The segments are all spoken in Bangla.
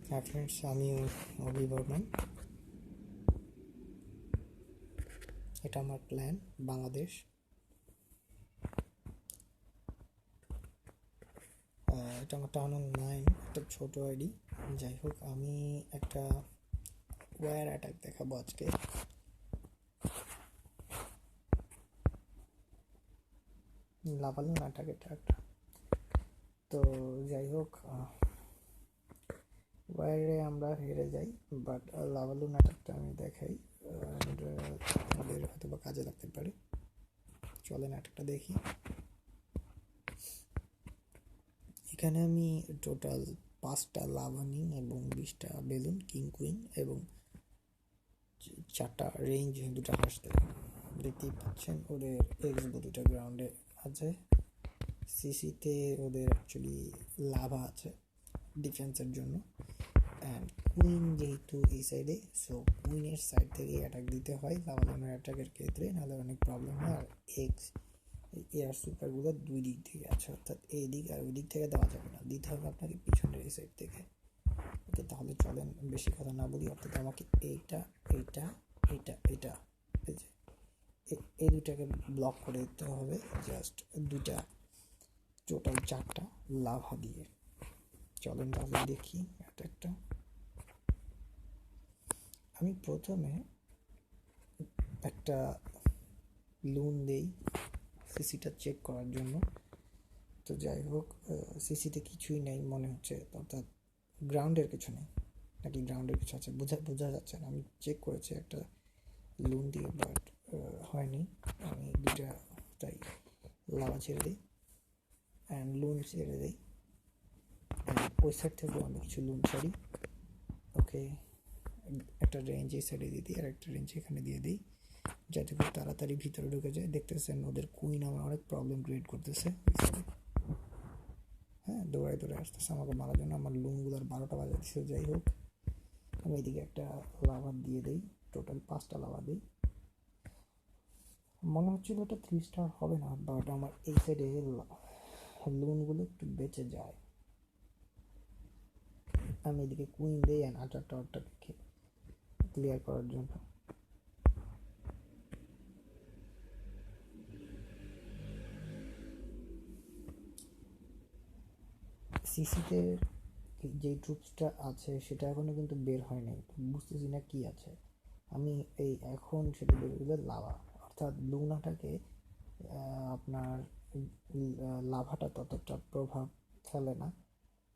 হ্যাঁ ফ্রেন্ডস, আমি অভি বর্মন। এটা আমার প্ল্যান বাংলাদেশ। এটা আমার টাউন 9, একটা ছোট আইডি। যাই হোক, আমি একটা ওয়্যার অ্যাটাক দেখাবো আজকে। লাভালুন অ্যাটাক এটা একটা। তো যাই হোক, ওয়্যারে আমরা হেরে যাই, বাট লাভালুন অ্যাটাকটা আমি দেখাই। আমাদের হয়তো বা কাজে লাগতে পারে। চলেন অ্যাটাকটা দেখি। এখানে আমি টোটাল 5টা লাভা নিই এবং 20টা বেলুন, কিং কুইন এবং 4টা রেঞ্জ, 2টা হাসতে। দেখতেই পাচ্ছেন ওদের এক্সবো 2টা গ্রাউন্ডে আছে। সিসিতে ওদের অ্যাকচুয়ালি লাভা আছে ডিফেন্সের জন্য। অ্যান্ড কুইন যেহেতু এই সাইডে, সো কুইনের সাইড থেকে অ্যাটাক দিতে হয় লাভালামের অ্যাটাকের ক্ষেত্রে, নাহলে অনেক প্রবলেম হয়। আর এয়ার সুপারগুলো দুই দিক থেকে আছে, অর্থাৎ এই দিক আর ওই দিক থেকে দেওয়া যাবে না, দিতে হবে আপনাকে পিছনের এই সাইড থেকে। ওকে, তাহলে চলেন বেশি কথা না বলি। অর্থাৎ আমাকে এইটা এইটা এইটা এইটা এই দুটাকে ব্লক করে দিতে হবে, জাস্ট দুটা, টোটাল 4টা লাভা দিয়ে। চলেন তাহলে দেখি একটা। আমি প্রথমে একটা লুন দেই সিসিটা চেক করার জন্য। তো যাই হোক, সিসিতে কিছুই নেই মনে হচ্ছে, অর্থাৎ গ্রাউন্ডের কিছু নেই, নাকি গ্রাউন্ডের কিছু আছে বোঝা যাচ্ছে না। আমি চেক করেছি একটা লুন দিয়ে, বাট হয়নি। আমি দুটা তাই লাভা ছেড়ে দিই অ্যান্ড লুন ছেড়ে দিই। ওই সাইড থেকেও আমি কিছু লুন ছাড়ি। ওকে, একটা রেঞ্জ এই সাইডে দিয়ে দিই আর একটা রেঞ্জ এখানে দিয়ে দিই, যাতে খুব তাড়াতাড়ি ভিতরে ঢুকে যায়। দেখতেছেন ওদের কুইন আমার অনেক প্রবলেম ক্রিয়েট করতেছে। হ্যাঁ, দৌড়ায় আসতেছে আমাকে মারার জন্য। আমার লুনগুলোর 12টা বাজা দিচ্ছে। যাই হোক, আমি এদিকে একটা লাভা দিয়ে দিই, টোটাল 5টা লাভা দিই। মনে হচ্ছিল এটা 3 স্টার হবে না, বাট আমার এই সাইডে লুনগুলো একটু বেঁচে যায়। আমি এদিকে কুইন দিই অ্যান্ড আটার টাওয়ারটাকে ক্লিয়ার করার জন্য। সিসিতে যেই ট্রুপসটা আছে সেটা এখনো কিন্তু বের হয় নাই, বুঝতেছি না কি আছে। আমি এই এখন সেটা বের হলে লাভা, অর্থাৎ লুনাটাকে আপনার লাভাটা ততটা প্রভাব ফেলে না,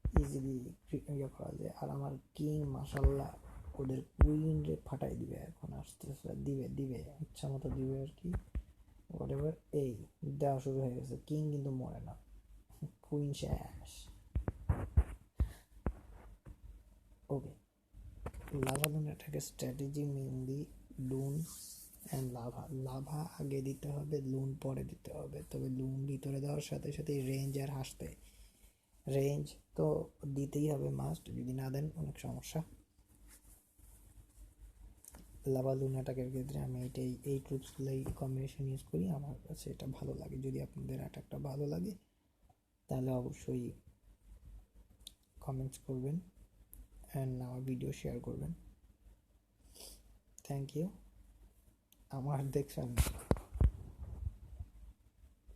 ইজিলি ইয়ে করা যায়। আর আমার কিং মাশাল্লাহ ওদের কুইন রে ফাটাই দিবে, এখন আসতেছে, দিবে ইচ্ছা মতো দিবে আর কি। হোয়াটএভার, এই দেওয়া শুরু হয়ে গেছে। কিং কিন্তু মরে না, কুইন শেষ। ওকে, লাভা এটাকে strategy mainly Lun and lava আগে দিতে হবে, লুন পরে দিতে হবে। তবে লুন ভিতরে দেওয়ার সাথে সাথে রেঞ্জ আর হাসতে, রেঞ্জ তো দিতেই হবে মাস্ট, যদি না দেন অনেক সমস্যা। লাভা লুন অ্যাটাকের ক্ষেত্রে আমি এই ট্রুপসগুলোই কম্বিনেশন ইউজ করি। আমার কাছে এটা ভালো লাগে। যদি আপনাদের অ্যাটাকটা ভালো লাগে তাহলে অবশ্যই কমেন্টস করবেন অ্যান্ড আমার ভিডিও শেয়ার করবেন। Thank you. আমার দেখছেন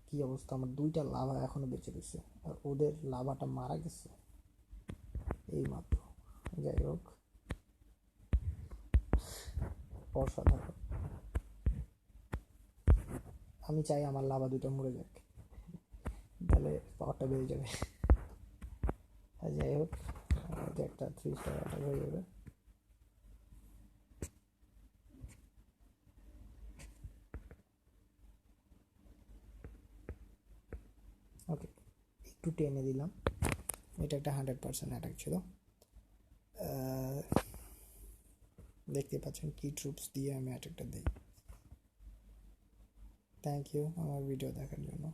কি অবস্থা, আমার 2টা লাভা এখনো বেঁচে গেছে, আর ওদের লাভাটা মারা গেছে এই মাত্র। যাই হোক, অসাধারণ। আমি চাই আমার লাভা 2টা মরে যাক, তাহলে পাওয়ারটা বেড়ে যাবে। যাই হোক, এটা একটা 3 স্টার অ্যাটাক হয়ে যাবে। ওকে, একটু টেনে দিলাম। এটা একটা 100% অ্যাটাক ছিল। দেখতে পাচ্ছেন কি ট্রুপস দিয়ে আমি অ্যাটাকটা দিই। থ্যাংক ইউ আমার ভিডিও দেখার জন্য।